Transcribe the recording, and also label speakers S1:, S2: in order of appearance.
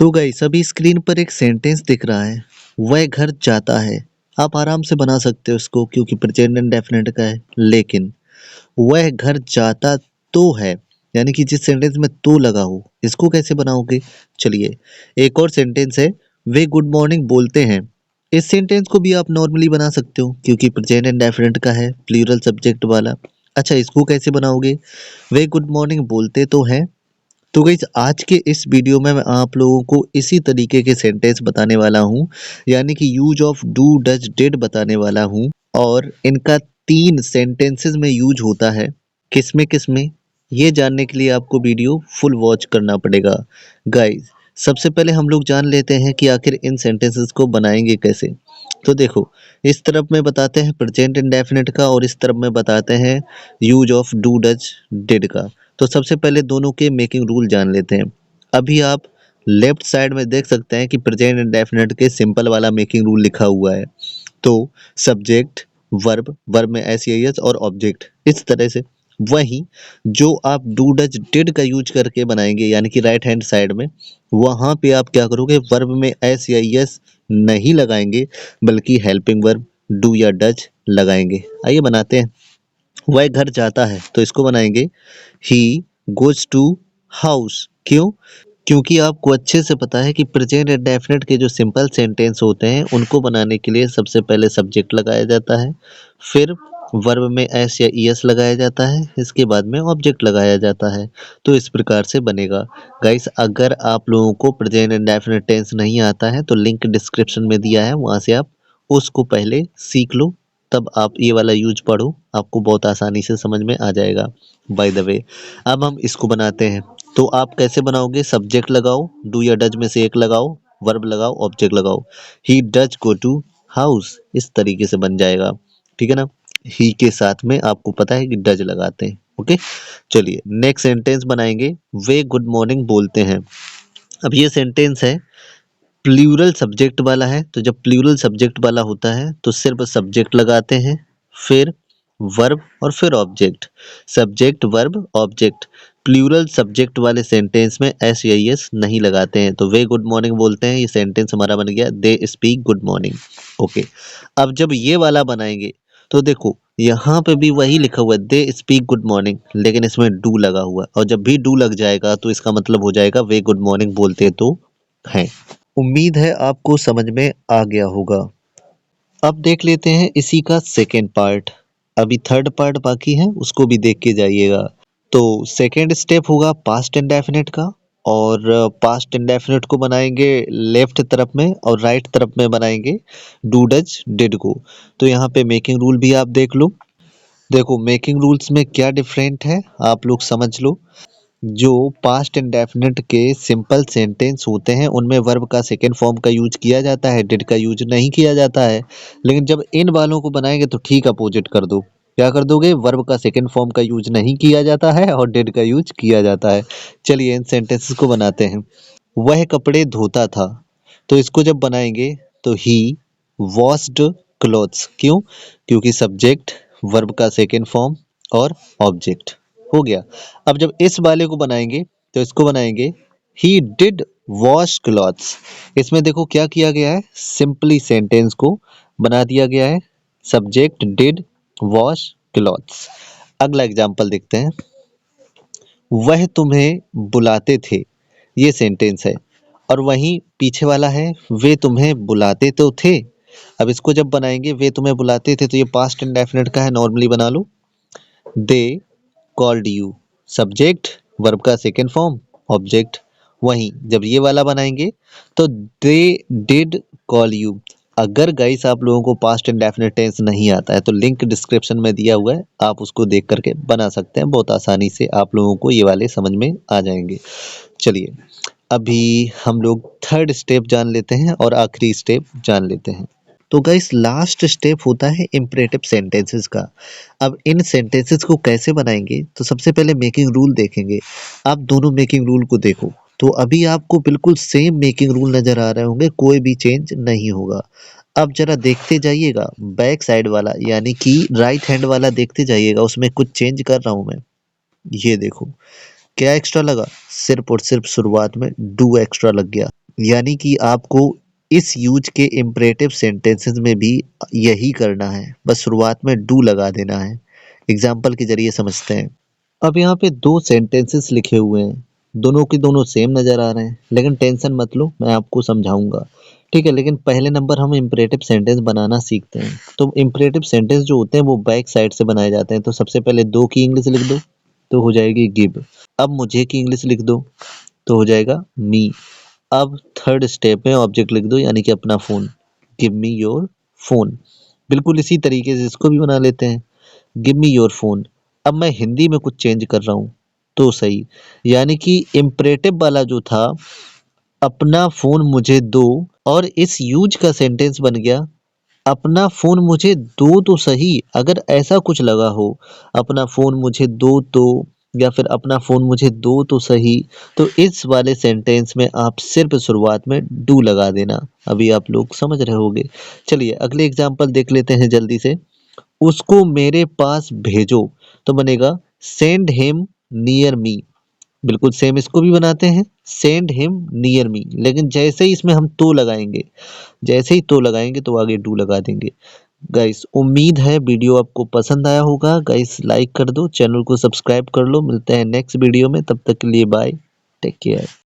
S1: तो गाइस अभी स्क्रीन पर एक सेंटेंस दिख रहा है। वह घर जाता है। आप आराम से बना सकते हो इसको क्योंकि प्रेजेंट इंडेफिनिट का है। लेकिन वह घर जाता तो है, यानी कि जिस सेंटेंस में तो लगा हो, इसको कैसे बनाओगे? चलिए, एक और सेंटेंस है। वे गुड मॉर्निंग बोलते हैं। इस सेंटेंस को भी आप नॉर्मली बना सकते हो क्योंकि प्रेजेंट इंडेफिनिट का है, प्लूरल सब्जेक्ट वाला। अच्छा, इसको कैसे बनाओगे? वे गुड मॉर्निंग बोलते तो हैं। तो गाइस आज के इस वीडियो में मैं आप लोगों को इसी तरीके के सेंटेंस बताने वाला हूँ, यानी कि use of do does did बताने वाला हूँ। और इनका 3 सेंटेंसेस में यूज होता है। किसमें ये जानने के लिए आपको वीडियो फुल वॉच करना पड़ेगा। गाइस सबसे पहले हम लोग जान लेते हैं कि आखिर इन सेंटेंसेस को बनाएंगे कैसे। तो देखो, इस तरफ में बताते हैं प्रेजेंट इंडेफिनिट का और इस तरफ में बताते हैं use of do does did का। तो सबसे पहले दोनों के मेकिंग रूल जान लेते हैं। अभी आप लेफ्ट साइड में देख सकते हैं कि प्रेजेंट इंडेफिनिट के सिंपल वाला मेकिंग रूल लिखा हुआ है। तो सब्जेक्ट, वर्ब, वर्ब में एस या एस और ऑब्जेक्ट, इस तरह से। वहीं जो आप डू डज डिड का यूज करके बनाएंगे, यानी कि राइट हैंड साइड में, वहां पे आप क्या करोगे? वर्ब में एस या एस नहीं लगाएंगे, बल्कि हेल्पिंग वर्ब डू या डज लगाएंगे। आइए बनाते हैं। वह घर जाता है, तो इसको बनाएंगे ही गोज टू हाउस। क्यों? क्योंकि आपको अच्छे से पता है कि प्रेजेंट इंडेफिनिट के जो सिंपल सेंटेंस होते हैं उनको बनाने के लिए सबसे पहले सब्जेक्ट लगाया जाता है, फिर वर्ब में एस या ईएस लगाया जाता है, इसके बाद में ऑब्जेक्ट लगाया जाता है। तो इस प्रकार से बनेगा। गाइस अगर आप लोगों को प्रेजेंट इंडेफिनिट टेंस नहीं आता है तो लिंक डिस्क्रिप्शन में दिया है, वहां से आप उसको पहले सीख लो, तब आप ये वाला यूज पढ़ो, आपको बहुत आसानी से समझ में आ जाएगा। बाय द वे, अब हम इसको बनाते हैं। तो आप कैसे बनाओगे? सब्जेक्ट लगाओ, डू या डज में से एक लगाओ, वर्ब लगाओ, ऑब्जेक्ट लगाओ। He does go to house, इस तरीके से बन जाएगा। ठीक है ना? ही के साथ में आपको पता है कि डज लगाते हैं। ओके, चलिए नेक्स्ट सेंटेंस बनाएंगे। वे गुड मॉर्निंग बोलते हैं। अब ये सेंटेंस है, प्लूरल सब्जेक्ट वाला है। तो जब प्लूरल सब्जेक्ट वाला होता है तो सिर्फ सब्जेक्ट लगाते हैं, फिर वर्ब और फिर object. Subject, verb, object. Plural subject वाले सेंटेंस में एस या एस नहीं लगाते हैं। तो वे गुड मॉर्निंग बोलते हैं, ये सेंटेंस हमारा बन गया they speak good morning. Okay, अब जब ये वाला बनाएंगे तो देखो यहाँ पे भी वही लिखा हुआ है दे स्पीक गुड मॉर्निंग, लेकिन इसमें डू लगा हुआ है। और जब भी डू लग जाएगा तो इसका मतलब हो जाएगा वे गुड मॉर्निंग बोलते तो हैं। उम्मीद है आपको समझ में आ गया होगा। अब देख लेते हैं इसी का सेकेंड पार्ट। अभी थर्ड पार्ट बाकी है, उसको भी देख के जाइएगा। तो सेकेंड स्टेप होगा पास्ट इंडेफिनिट का। और पास्ट इंडेफिनिट को बनाएंगे लेफ्ट तरफ में और राइट तरफ में बनाएंगे डू डज डिड को। तो यहाँ पे मेकिंग रूल भी आप देख लो। देखो मेकिंग रूल्स में क्या डिफरेंट है आप लोग समझ लो। जो पास्ट इंडेफिनिट के सिंपल सेंटेंस होते हैं उनमें वर्ब का सेकेंड फॉर्म का यूज किया जाता है, डिड का यूज नहीं किया जाता है। लेकिन जब इन वालों को बनाएंगे तो ठीक अपोजिट कर दो। क्या कर दोगे? वर्ब का सेकेंड फॉर्म का यूज नहीं किया जाता है और डिड का यूज किया जाता है। चलिए इन सेंटेंसेस को बनाते हैं। वह कपड़े धोता था, तो इसको जब बनाएंगे तो ही वॉश्ड क्लॉथ्स। क्यों? क्योंकि सब्जेक्ट, वर्ब का सेकेंड फॉर्म और ऑब्जेक्ट हो गया। अब जब इस वाले को बनाएंगे तो इसको बनाएंगे ही डिड वॉश क्लॉथ्स। इसमें देखो क्या किया गया है, सिंपली सेंटेंस को बना दिया गया है, सब्जेक्ट डिड वॉश क्लॉथ्स। अगला एग्जांपल देखते हैं। वह तुम्हें बुलाते थे, ये सेंटेंस है। और वहीं पीछे वाला है वे तुम्हें बुलाते तो थे। अब इसको जब बनाएंगे वे तुम्हें बुलाते थे, तो ये पास्ट इंडेफिनिट का है, नॉर्मली बना लो। They called you, subject, verb का सेकेंड फॉर्म, ऑब्जेक्ट। वहीं जब ये वाला बनाएंगे तो दे डिड कॉल यू। अगर गाइस आप लोगों को पास्ट इंडेफिनिट टेंस नहीं आता है तो लिंक डिस्क्रिप्शन में दिया हुआ है, आप उसको देख करके बना सकते हैं। बहुत आसानी से आप लोगों को ये वाले समझ में आ जाएंगे। चलिए अभी हम लोग थर्ड स्टेप जान लेते हैं और आखिरी स्टेप जान लेते हैं। तो गाइस लास्ट स्टेप होता है इम्परेटिव सेंटेंसेस का। अब इन सेंटेंसेस को कैसे बनाएंगे? तो सबसे पहले मेकिंग रूल देखेंगे। आप दोनों मेकिंग रूल को देखो तो अभी आपको बिल्कुल सेम मेकिंग रूल नजर आ रहे होंगे, कोई भी चेंज नहीं होगा। अब जरा देखते जाइएगा बैक साइड वाला, यानी कि राइट हैंड वाला देखते जाइएगा, उसमें कुछ चेंज कर रहा हूं मैं। ये देखो क्या एक्स्ट्रा लगा, सिर्फ और सिर्फ शुरुआत में डू एक्स्ट्रा लग गया। यानी कि आपको इस यूज के इम्परेटिव सेंटेंसेस में भी यही करना है, बस शुरुआत में डू लगा देना है। एग्जाम्पल के जरिए समझते हैं। अब यहाँ पे दो सेंटेंसेस लिखे हुए हैं, दोनों के दोनों सेम नजर आ रहे हैं, लेकिन टेंशन मत लो, मैं आपको समझाऊंगा। ठीक है, लेकिन पहले नंबर हम इम्परेटिव सेंटेंस बनाना सीखते हैं। तो इम्परेटिव सेंटेंस जो होते हैं वो बैक साइड से बनाए जाते हैं। तो सबसे पहले दो की इंग्लिश लिख दो, तो हो जाएगी गिव। अब मुझे की इंग्लिश लिख दो, तो हो जाएगा मी। अब थर्ड स्टेप में ऑब्जेक्ट लिख दो, यानी कि अपना phone. Give me your phone. बिल्कुल इसी तरीके से इसको भी बना लेते हैं, गिव मी योर फोन। अब मैं हिंदी में कुछ चेंज कर रहा हूं तो सही, यानी कि इम्परेटिव वाला जो था अपना फोन मुझे दो, और इस यूज का सेंटेंस बन गया अपना फोन मुझे दो तो सही। अगर ऐसा कुछ लगा हो, अपना फोन मुझे दो तो, या फिर अपना फोन मुझे दो तो सही, तो इस वाले सेंटेंस में आप सिर्फ शुरुआत में डू लगा देना। अभी आप लोग समझ रहे होगे। चलिए अगले एग्जांपल देख लेते हैं जल्दी से। उसको मेरे पास भेजो, तो बनेगा सेंड हिम नियर मी। बिल्कुल सेम इसको भी बनाते हैं, सेंड हिम नियर मी, लेकिन जैसे ही इसमें हम तो लगाएंगे, जैसे ही तो लगाएंगे तो आगे डू लगा देंगे। गाइस उम्मीद है वीडियो आपको पसंद आया होगा। गाइस लाइक कर दो, चैनल को सब्सक्राइब कर लो। मिलते हैं नेक्स्ट वीडियो में, तब तक के लिए बाय, टेक केयर।